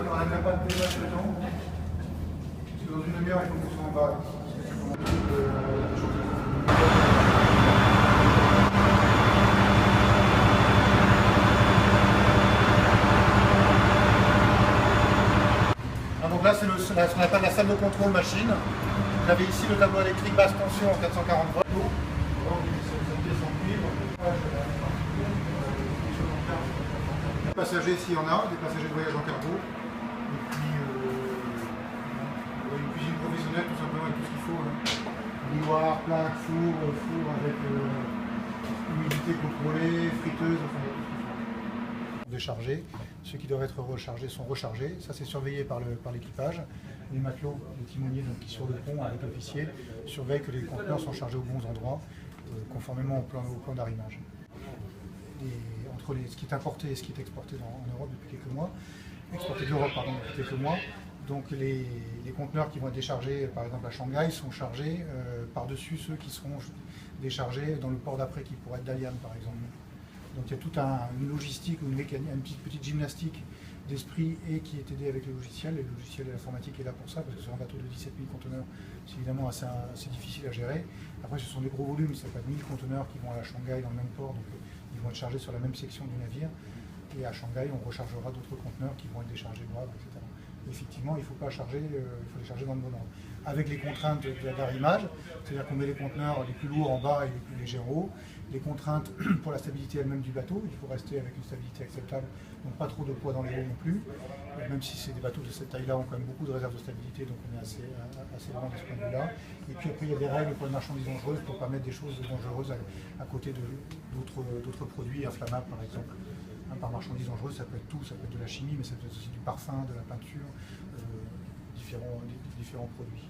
n'a pas de débat dedans. Parce que dans une demi-heure, il faut qu'on soit en bas. Donc là, c'est ce qu'on appelle la salle de contrôle machine. Vous avez ici le tableau électrique basse tension en 440 volts. Les passagers, s'il y en a, des passagers de voyage en cargo. Et puis une cuisine professionnelle, tout simplement, avec tout ce qu'il faut. Bouilloire, plaque, four avec humidité contrôlée, friteuse, enfin, tout ce qu'il faut. Déchargés. Ceux qui doivent être rechargés sont rechargés. Ça, c'est surveillé par l'équipage. Les matelots, les timoniers donc, qui sur le pont avec l'officier surveillent que les conteneurs sont chargés aux bons endroits, conformément au plan d'arrimage. Entre ce qui est importé et ce qui est exporté en Europe depuis quelques mois, exporté d'Europe depuis quelques mois, donc les conteneurs qui vont être déchargés par exemple à Shanghai sont chargés par-dessus ceux qui seront déchargés dans le port d'après qui pourrait être Dalian par exemple. Donc il y a toute une logistique, une petite gymnastique d'esprit et qui est aidée avec le logiciel. Et le logiciel et l'informatique est là pour ça, parce que sur un bateau de 17 000 conteneurs, c'est évidemment assez difficile à gérer. Après, ce sont des gros volumes, ça fait 1000 conteneurs qui vont aller à Shanghai dans le même port, donc ils vont être chargés sur la même section du navire. Et à Shanghai, on rechargera d'autres conteneurs qui vont être déchargés de Havre, etc. Effectivement, il faut les charger dans le bon ordre. Avec les contraintes d'arrimage, c'est-à-dire qu'on met les conteneurs les plus lourds en bas et les plus légers en haut. Les contraintes pour la stabilité elle-même du bateau, il faut rester avec une stabilité acceptable, donc pas trop de poids dans les hauts non plus. Même si des bateaux de cette taille-là ont quand même beaucoup de réserves de stabilité, donc on est assez loin de ce point de vue-là. Et puis après, il y a des règles pour les marchandises dangereuses, pour ne pas mettre des choses dangereuses à côté d'autres produits inflammables, par exemple. Par marchandises dangereuses, ça peut être tout, ça peut être de la chimie, mais ça peut être aussi du parfum, de la peinture, différents produits.